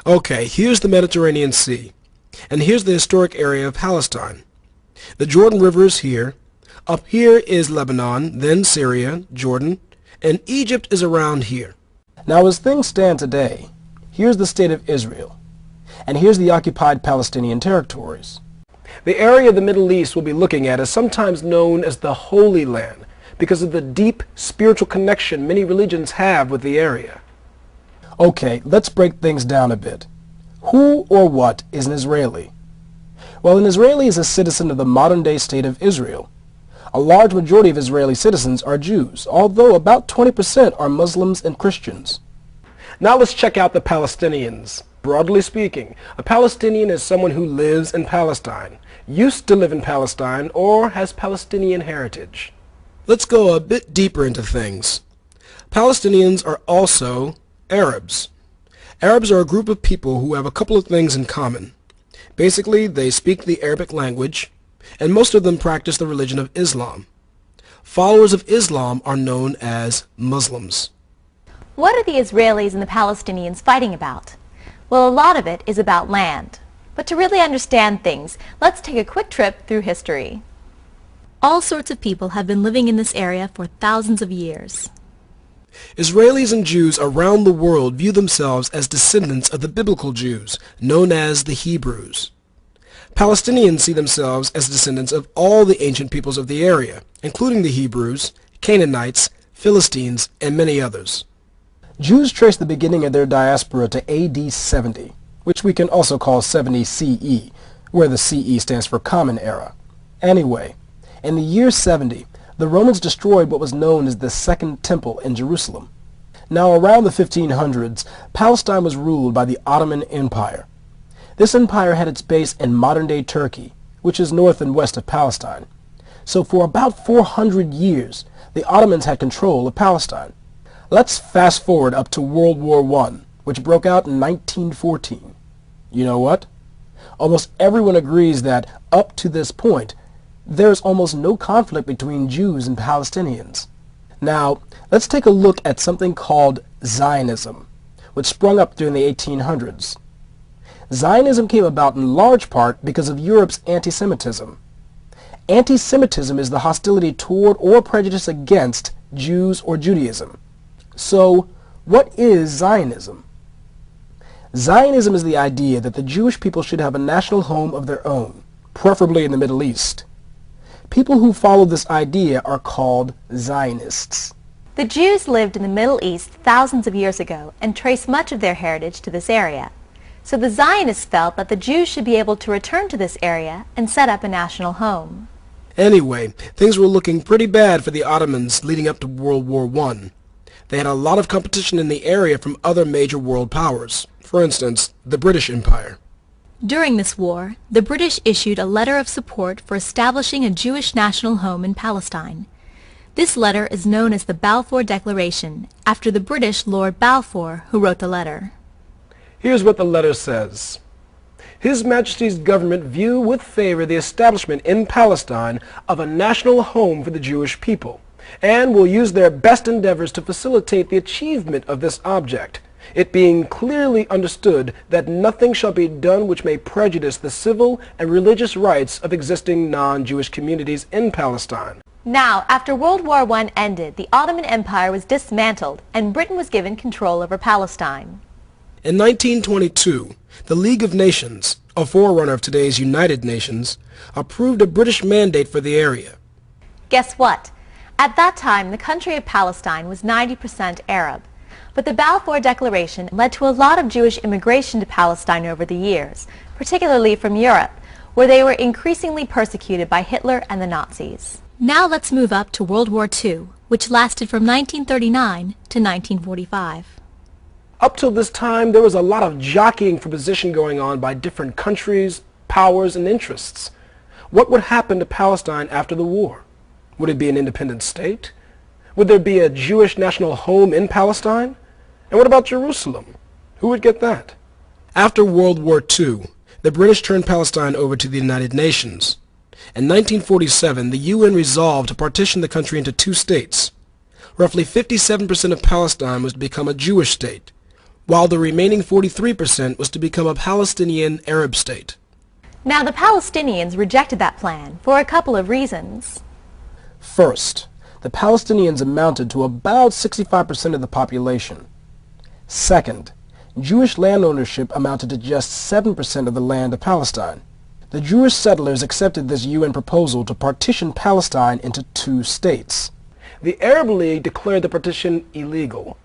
Okay, here's the Mediterranean Sea, and here's the historic area of Palestine. The Jordan River is here. Up here is Lebanon, then Syria, Jordan, and Egypt is around here. Now, as things stand today, here's the state of Israel, and here's the occupied Palestinian territories. The area of the Middle East we'll be looking at is sometimes known as the Holy Land because of the deep spiritual connection many religions have with the area. Okay, let's break things down a bit. Who or what is an Israeli? Well, an Israeli is a citizen of the modern-day state of Israel. A large majority of Israeli citizens are Jews, although about 20% are Muslims and Christians. Now let's check out the Palestinians. Broadly speaking, a Palestinian is someone who lives in Palestine, used to live in Palestine, or has Palestinian heritage. Let's go a bit deeper into things. Palestinians are also Arabs. Arabs are a group of people who have a couple of things in common. Basically, they speak the Arabic language, and most of them practice the religion of Islam. Followers of Islam are known as Muslims. What are the Israelis and the Palestinians fighting about? Well, a lot of it is about land. But to really understand things, let's take a quick trip through history. All sorts of people have been living in this area for thousands of years. Israelis and Jews around the world view themselves as descendants of the biblical Jews, known as the Hebrews. Palestinians see themselves as descendants of all the ancient peoples of the area, including the Hebrews, Canaanites, Philistines, and many others. Jews trace the beginning of their diaspora to AD 70, which we can also call 70 CE, where the CE stands for Common Era. Anyway, in the year 70, the Romans destroyed what was known as the Second Temple in Jerusalem. Now, around the 1500s, Palestine was ruled by the Ottoman Empire. This empire had its base in modern-day Turkey, which is north and west of Palestine. So for about 400 years, the Ottomans had control of Palestine. Let's fast forward up to World War I, which broke out in 1914. You know what? Almost everyone agrees that up to this point, there's almost no conflict between Jews and Palestinians. Now, let's take a look at something called Zionism, which sprung up during the 1800s. Zionism came about in large part because of Europe's anti-Semitism. Anti-Semitism is the hostility toward or prejudice against Jews or Judaism. So, what is Zionism? Zionism is the idea that the Jewish people should have a national home of their own, preferably in the Middle East. People who follow this idea are called Zionists. The Jews lived in the Middle East thousands of years ago and trace much of their heritage to this area. So the Zionists felt that the Jews should be able to return to this area and set up a national home. Anyway, things were looking pretty bad for the Ottomans leading up to World War I. They had a lot of competition in the area from other major world powers. For instance, the British Empire. During this war, the British issued a letter of support for establishing a Jewish national home in Palestine. This letter is known as the Balfour Declaration, after the British Lord Balfour who wrote the letter. Here's what the letter says. His Majesty's government view with favor the establishment in Palestine of a national home for the Jewish people, and will use their best endeavors to facilitate the achievement of this object, it being clearly understood that nothing shall be done which may prejudice the civil and religious rights of existing non-Jewish communities in Palestine. Now, after World War I ended, the Ottoman Empire was dismantled and Britain was given control over Palestine. In 1922, the League of Nations, a forerunner of today's United Nations, approved a British mandate for the area. Guess what? At that time, the country of Palestine was 90% Arab. But the Balfour Declaration led to a lot of Jewish immigration to Palestine over the years, particularly from Europe, where they were increasingly persecuted by Hitler and the Nazis. Now let's move up to World War II, which lasted from 1939 to 1945. Up till this time, there was a lot of jockeying for position going on by different countries, powers, and interests. What would happen to Palestine after the war? Would it be an independent state? Would there be a Jewish national home in Palestine? And what about Jerusalem? Who would get that? After World War II, the British turned Palestine over to the United Nations. In 1947, the UN resolved to partition the country into two states. Roughly 57% of Palestine was to become a Jewish state, while the remaining 43% was to become a Palestinian Arab state. Now, the Palestinians rejected that plan for a couple of reasons. First, the Palestinians amounted to about 65% of the population. Second, Jewish land ownership amounted to just 7% of the land of Palestine. The Jewish settlers accepted this UN proposal to partition Palestine into 2 states. The Arab League declared the partition illegal.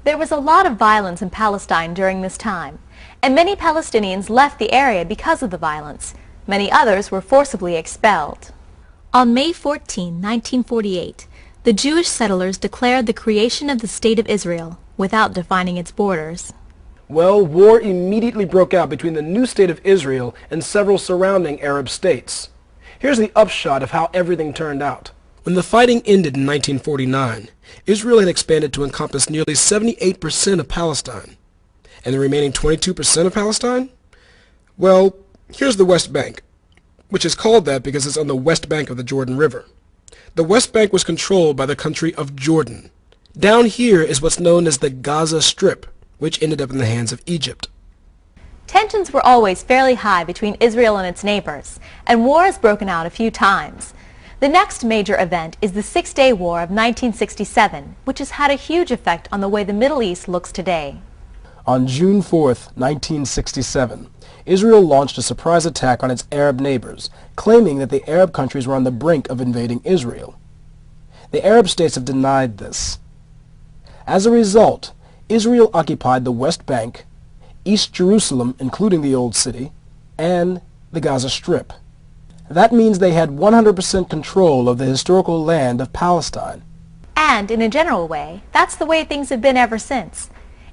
There was a lot of violence in Palestine during this time, and many Palestinians left the area because of the violence. Many others were forcibly expelled. On May 14, 1948, the Jewish settlers declared the creation of the State of Israel without defining its borders. Well, war immediately broke out between the new state of Israel and several surrounding Arab states. Here's the upshot of how everything turned out. When the fighting ended in 1949, Israel had expanded to encompass nearly 78% of Palestine. And the remaining 22% of Palestine? Well, here's the West Bank, which is called that because it's on the west bank of the Jordan River. The West Bank was controlled by the country of Jordan. Down here is what's known as the Gaza Strip, which ended up in the hands of Egypt. Tensions were always fairly high between Israel and its neighbors, and war has broken out a few times. The next major event is the Six-Day War of 1967, which has had a huge effect on the way the Middle East looks today. On June 4, 1967, Israel launched a surprise attack on its Arab neighbors, claiming that the Arab countries were on the brink of invading Israel. The Arab states have denied this. As a result, Israel occupied the West Bank, East Jerusalem, including the Old City, and the Gaza Strip. That means they had 100% control of the historical land of Palestine. And in a general way, that's the way things have been ever since.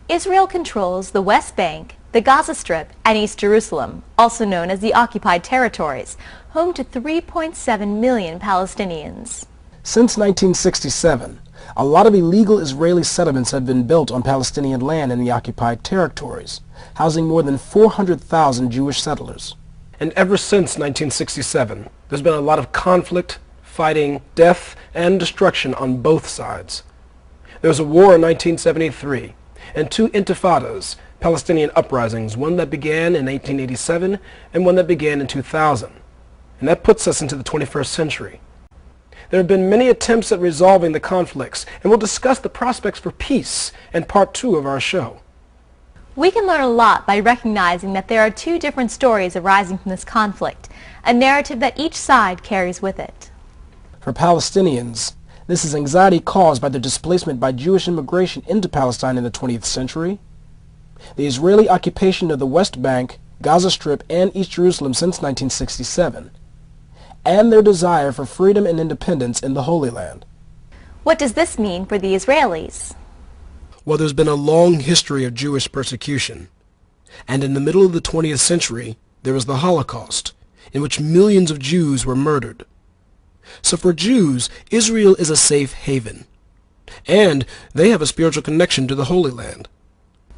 Israel controls the West Bank, the Gaza Strip, and East Jerusalem, also known as the occupied territories, home to 3.7 million Palestinians. Since 1967, a lot of illegal Israeli settlements have been built on Palestinian land in the occupied territories, housing more than 400,000 Jewish settlers. And ever since 1967, there's been a lot of conflict, fighting, death, and destruction on both sides. There was a war in 1973, and 2 intifadas, Palestinian uprisings, one that began in 1887 and one that began in 2000. And that puts us into the 21st century. There have been many attempts at resolving the conflicts, and we'll discuss the prospects for peace in part 2 of our show. We can learn a lot by recognizing that there are 2 different stories arising from this conflict, a narrative that each side carries with it. For Palestinians, this is anxiety caused by the displacement by Jewish immigration into Palestine in the 20th century, the Israeli occupation of the West Bank, Gaza Strip, and East Jerusalem since 1967, and their desire for freedom and independence in the Holy Land. What does this mean for the Israelis? Well, there's been a long history of Jewish persecution, and in the middle of the 20th century, there was the Holocaust, in which millions of Jews were murdered. So for Jews, Israel is a safe haven, and they have a spiritual connection to the Holy Land.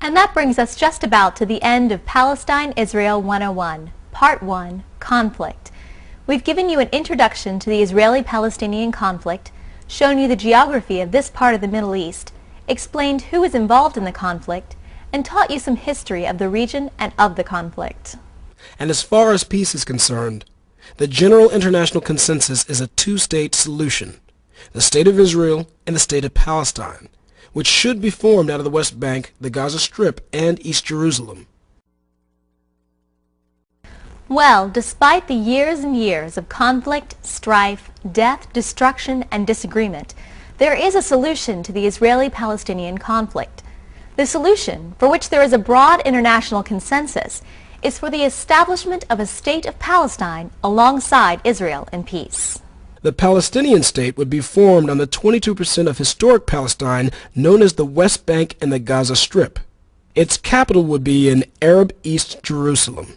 And that brings us just about to the end of Palestine-Israel 101, Part 1, Conflict. We've given you an introduction to the Israeli-Palestinian conflict, shown you the geography of this part of the Middle East, explained who is involved in the conflict, and taught you some history of the region and of the conflict. And as far as peace is concerned, the general international consensus is a 2-state solution, the State of Israel and the State of Palestine, which should be formed out of the West Bank, the Gaza Strip, and East Jerusalem. Well, despite the years and years of conflict, strife, death, destruction, and disagreement, there is a solution to the Israeli-Palestinian conflict. The solution, for which there is a broad international consensus, is for the establishment of a state of Palestine alongside Israel in peace. The Palestinian state would be formed on the 22% of historic Palestine known as the West Bank and the Gaza Strip. Its capital would be in Arab East Jerusalem.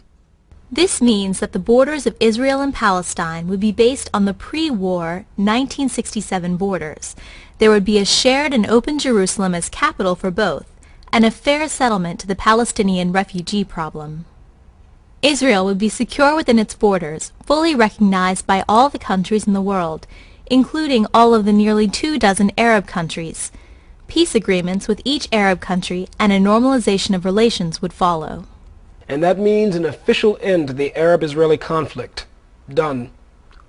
This means that the borders of Israel and Palestine would be based on the pre-war 1967 borders. There would be a shared and open Jerusalem as capital for both, and a fair settlement to the Palestinian refugee problem. Israel would be secure within its borders, fully recognized by all the countries in the world, including all of the nearly 24 Arab countries. Peace agreements with each Arab country and a normalization of relations would follow. And that means an official end to the Arab-Israeli conflict. Done.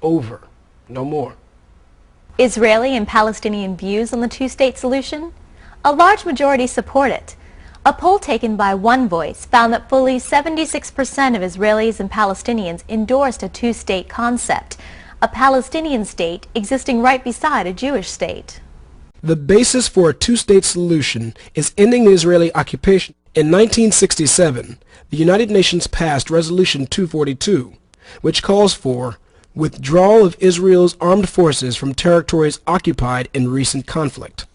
Over. No more. Israeli and Palestinian views on the two-state solution? A large majority support it. A poll taken by One Voice found that fully 76% of Israelis and Palestinians endorsed a two-state concept, a Palestinian state existing right beside a Jewish state. The basis for a two-state solution is ending the Israeli occupation. In 1967, the United Nations passed Resolution 242, which calls for withdrawal of Israel's armed forces from territories occupied in recent conflict.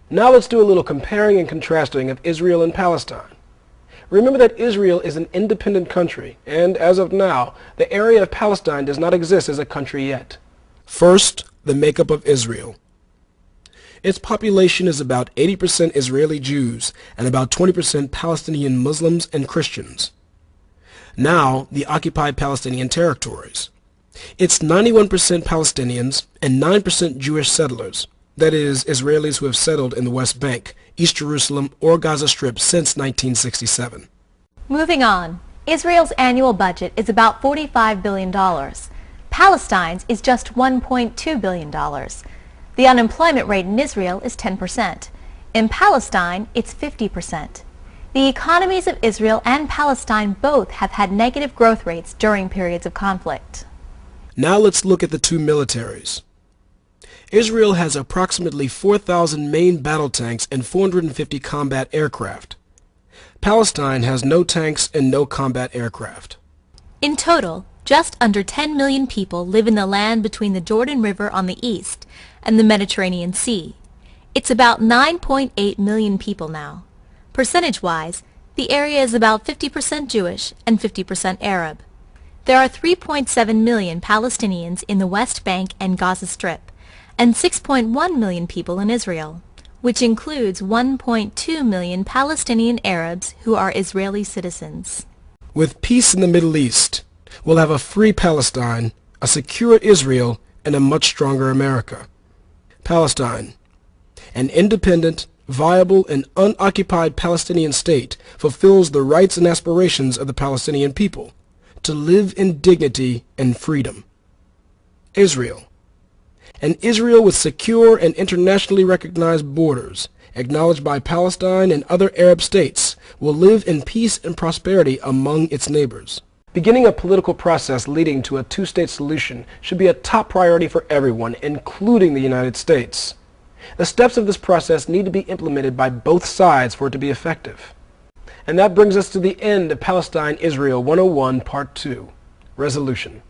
Now let's do a little comparing and contrasting of Israel and Palestine. Remember that Israel is an independent country, and as of now, the area of Palestine does not exist as a country yet. First, the makeup of Israel. Its population is about 80% Israeli Jews and about 20% Palestinian Muslims and Christians. Now, the occupied Palestinian territories. It's 91% Palestinians and 9% Jewish settlers. That is, Israelis who have settled in the West Bank, East Jerusalem, or Gaza Strip since 1967. Moving on, Israel's annual budget is about $45 billion. Palestine's is just $1.2 billion. The unemployment rate in Israel is 10%. In Palestine, it's 50%. The economies of Israel and Palestine both have had negative growth rates during periods of conflict. Now let's look at the two militaries. Israel has approximately 4,000 main battle tanks and 450 combat aircraft. Palestine has no tanks and no combat aircraft. In total, just under 10 million people live in the land between the Jordan River on the east and the Mediterranean Sea. It's about 9.8 million people now. Percentage-wise, the area is about 50% Jewish and 50% Arab. There are 3.7 million Palestinians in the West Bank and Gaza Strip, and 6.1 million people in Israel, which includes 1.2 million Palestinian Arabs who are Israeli citizens. With peace in the Middle East, we'll have a free Palestine, a secure Israel, and a much stronger America. Palestine, an independent, viable, and unoccupied Palestinian state, fulfills the rights and aspirations of the Palestinian people to live in dignity and freedom. Israel, an Israel with secure and internationally recognized borders, acknowledged by Palestine and other Arab states, will live in peace and prosperity among its neighbors. Beginning a political process leading to a two-state solution should be a top priority for everyone, including the United States. The steps of this process need to be implemented by both sides for it to be effective. And that brings us to the end of Palestine-Israel 101 Part 2, Resolution.